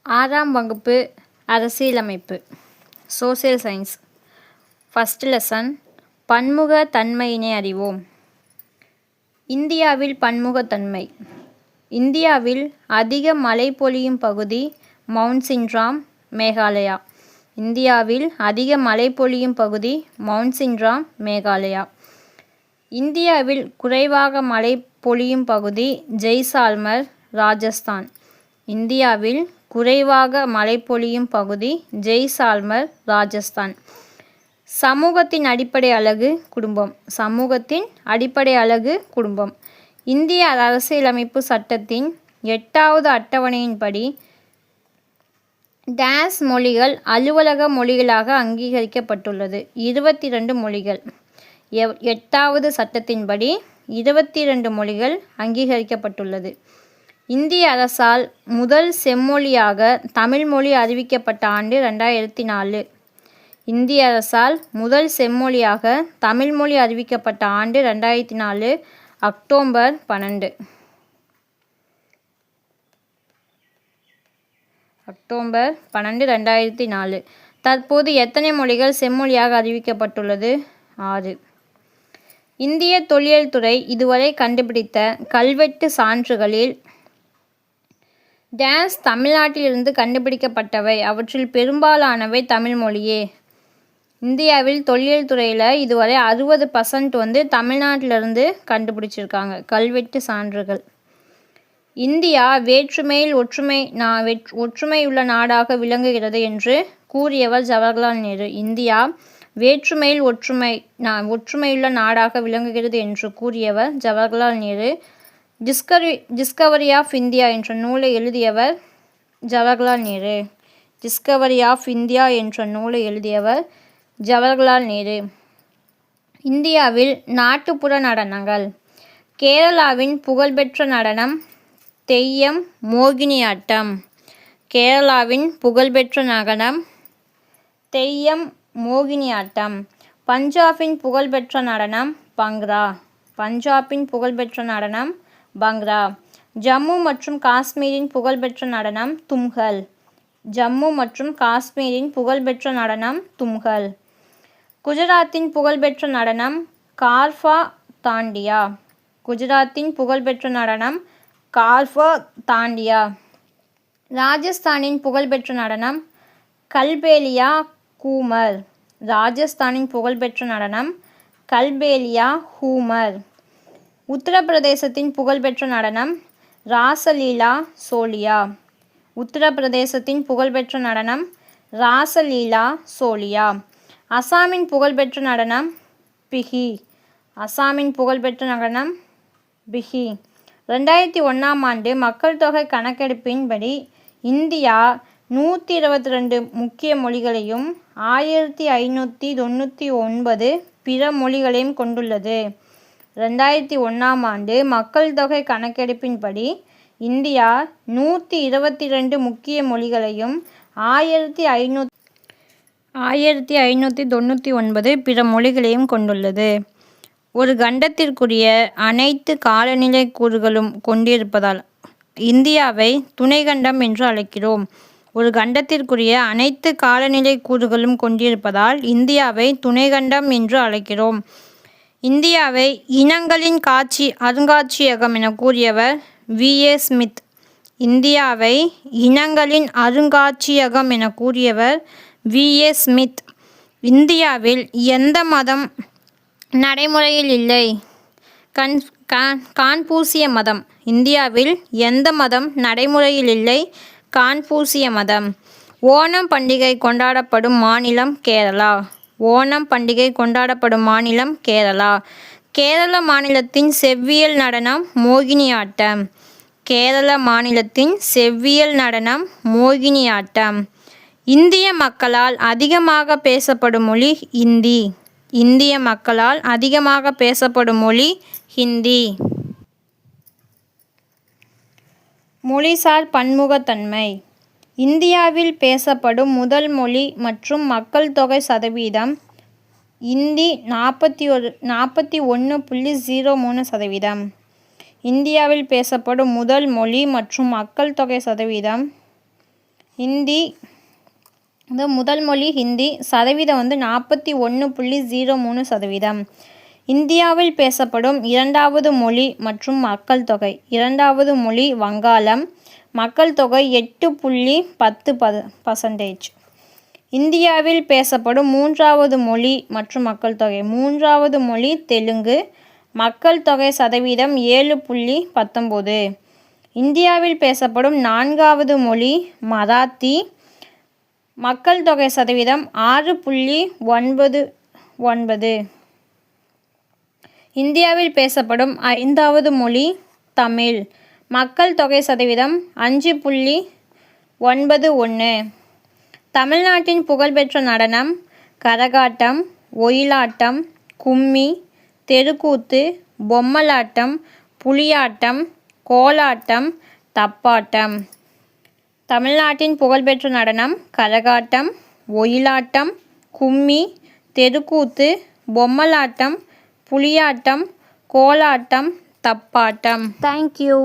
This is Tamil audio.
ஆறாம் வகுப்பு அரசியலமைப்பு சோசியல் சயின்ஸ். ஃபஸ்ட் லெசன் பன்முக தன்மையினை அறிவோம். இந்தியாவில் பன்முகத்தன்மை. இந்தியாவில் அதிக மழை பொழியும் பகுதி மவுண்ட் சின்ட்ராம், மேகாலயா. இந்தியாவில் அதிக மழை பொழியும் பகுதி மவுண்ட் சின்ட்ராம், மேகாலயா. இந்தியாவில் குறைவாக மழை பொழியும் பகுதி ஜெய்சால்மர், ராஜஸ்தான். இந்தியாவில் குறைவாக மழை பொழியும் பகுதி ஜெய்சால்மர், ராஜஸ்தான். சமூகத்தின் அடிப்படை அலகு குடும்பம். சமூகத்தின் அடிப்படை அலகு குடும்பம். இந்திய அரசியலமைப்பு சட்டத்தின் 8வது அட்டவணையின்படி டேஸ் மொழிகள் அலுவலக மொழிகளாக அங்கீகரிக்கப்பட்டுள்ளது. 22 மொழிகள். 8வது சட்டத்தின்படி 22 மொழிகள் அங்கீகரிக்கப்பட்டுள்ளது. இந்திய அரசால் முதல் செம்மொழியாக தமிழ் மொழி அறிவிக்கப்பட்ட ஆண்டு 2004. இந்திய அரசால் முதல் செம்மொழியாக தமிழ் மொழி அறிவிக்கப்பட்ட ஆண்டு 2004 அக்டோபர் 12. அக்டோபர் 12, 2004. தற்போது எத்தனை மொழிகள் செம்மொழியாக அறிவிக்கப்பட்டுள்ளது? 6. இந்திய தொல்லியல் துறை இதுவரை கண்டுபிடித்த கல்வெட்டு சான்றுகளில் டேஸ் தமிழ்நாட்டிலிருந்து கண்டுபிடிக்கப்பட்டவை. அவற்றில் பெரும்பாலானவை தமிழ் மொழியே. இந்தியாவில் தொல்லியல் துறையில் இதுவரை 60% தமிழ்நாட்டிலிருந்து கண்டுபிடிச்சிருக்காங்க கல்வெட்டு சான்றுகள். இந்தியா வேற்றுமையில் ஒற்றுமையுள்ள நாடாக விளங்குகிறது என்று கூறியவர் ஜவஹர்லால் நேரு. இந்தியா வேற்றுமையில் ஒற்றுமையுள்ள நாடாக விளங்குகிறது என்று கூறியவர் Jawaharlal Nehru. Discovery of India என்ற நூலை எழுதியவர் Jawaharlal Nehru. Discovery of India என்ற நூலை எழுதியவர் ஜவஹர்லால் நேரு. இந்தியாவில் நாட்டுப்புற நடனங்கள். கேரளாவின் புகழ்பெற்ற நடனம் தெய்யம், மோகினியாட்டம். கேரளாவின் புகழ்பெற்ற நடனம் தெய்யம், மோகினியாட்டம். பஞ்சாபின் புகழ்பெற்ற நடனம் பங்க்ரா. பஞ்சாபின் புகழ்பெற்ற நடனம் பங்க்ரா. ஜம்மு மற்றும் காஷ்மீரின் புகழ்பெற்ற நடனம் தும்கல். ஜம்மு மற்றும் காஷ்மீரின் புகழ்பெற்ற நடனம் தும்கல். குஜராத்தின் புகழ்பெற்ற நடனம் கார்ஃபா தாண்டியா. குஜராத்தின் புகழ்பெற்ற நடனம் கார்ஃபா தாண்டியா. ராஜஸ்தானின் புகழ்பெற்ற நடனம் கல்பேலியா கூமர். ராஜஸ்தானின் புகழ்பெற்ற நடனம் கல்பேலியா ஹூமர். உத்தரப்பிரதேசத்தின் புகழ்பெற்ற நடனம் ராசலீலா சோலியா. உத்தரப்பிரதேசத்தின் புகழ்பெற்ற நடனம் ராசலீலா சோலியா. அசாமின் புகழ்பெற்ற நடனம் பிஹி. அசாமின் புகழ்பெற்ற நடனம் பிஹி. 2001ஆம் ஆண்டு மக்கள் தொகை கணக்கெடுப்பின்படி இந்தியா 122 முக்கிய மொழிகளையும் 1599 பிற மொழிகளையும் கொண்டுள்ளது. 2001ஆம் ஆண்டு மக்கள் தொகை கணக்கெடுப்பின்படி இந்தியா 122 முக்கிய மொழிகளையும் 1599 பிற மொழிகளையும் கொண்டுள்ளது. ஒரு கண்டத்திற்குரிய அனைத்து காலநிலை கூறுகளும் கொண்டிருப்பதால் இந்தியாவை துணைக்கண்டம் என்று அழைக்கிறோம். ஒரு கண்டத்திற்குரிய அனைத்து காலநிலை கூறுகளும் கொண்டிருப்பதால் இந்தியாவை துணைக்கண்டம் என்று அழைக்கிறோம். இந்தியாவை இனங்களின் அருங்காட்சியகம் என கூறியவர் V.A. ஸ்மித். இந்தியாவை இனங்களின் அருங்காட்சியகம் என கூறியவர் V.A. ஸ்மித். இந்தியாவில் எந்த மதம் நடைமுறையில் இல்லை? கான்பூசிய மதம். இந்தியாவில் எந்த மதம் நடைமுறையில் இல்லை? கான்பூசிய மதம். ஓணம் பண்டிகை கொண்டாடப்படும் மாநிலம் கேரளா. ஓணம் பண்டிகை கொண்டாடப்படும் மாநிலம் கேரளா. கேரள மாநிலத்தின் செவ்வியல் நடனம் மோகினியாட்டம். கேரள மாநிலத்தின் செவ்வியல் நடனம் மோகினியாட்டம். இந்திய மக்களால் அதிகமாக பேசப்படும் மொழி இந்தி. இந்திய மக்களால் அதிகமாக பேசப்படும் மொழி ஹிந்தி. மொழிசார் பன்முகத்தன்மை. இந்தியாவில் பேசப்படும் முதல் மொழி மற்றும் மக்கள் தொகை சதவீதம் இந்தி 41.03%. இந்தியாவில் பேசப்படும் முதல் மொழி மற்றும் மக்கள் தொகை சதவீதம் ஹிந்தி முதல் மொழி ஹிந்தி. சதவீதம் 41.03%. இந்தியாவில் பேசப்படும் இரண்டாவது மொழி மற்றும் மக்கள் தொகை. இரண்டாவது மொழி வங்காளம். மக்கள் தொகை 8.10%. இந்தியாவில் பேசப்படும் மூன்றாவது மொழி மற்றும் மக்கள் தொகை. மூன்றாவது மொழி தெலுங்கு. மக்கள் தொகை சதவீதம் 7.19. இந்தியாவில் பேசப்படும் நான்காவது மொழி மராத்தி. மக்கள் தொகை சதவீதம் 6.99. இந்தியாவில் பேசப்படும் ஐந்தாவது மொழி தமிழ். மக்கள் தொகை சதவீதம் 5.91. தமிழ்நாட்டின் புகழ்பெற்ற நடனம் கரகாட்டம், ஒயிலாட்டம், கும்மி, தெருக்கூத்து, பொம்மலாட்டம், புலியாட்டம், கோலாட்டம், தப்பாட்டம். தமிழ்நாட்டின் புகழ்பெற்ற நடனம் கரகாட்டம், ஒயிலாட்டம், கும்மி, தெருக்கூத்து, பொம்மலாட்டம், புலியாட்டம், கோலாட்டம், தப்பாட்டம். தேங்க்யூ.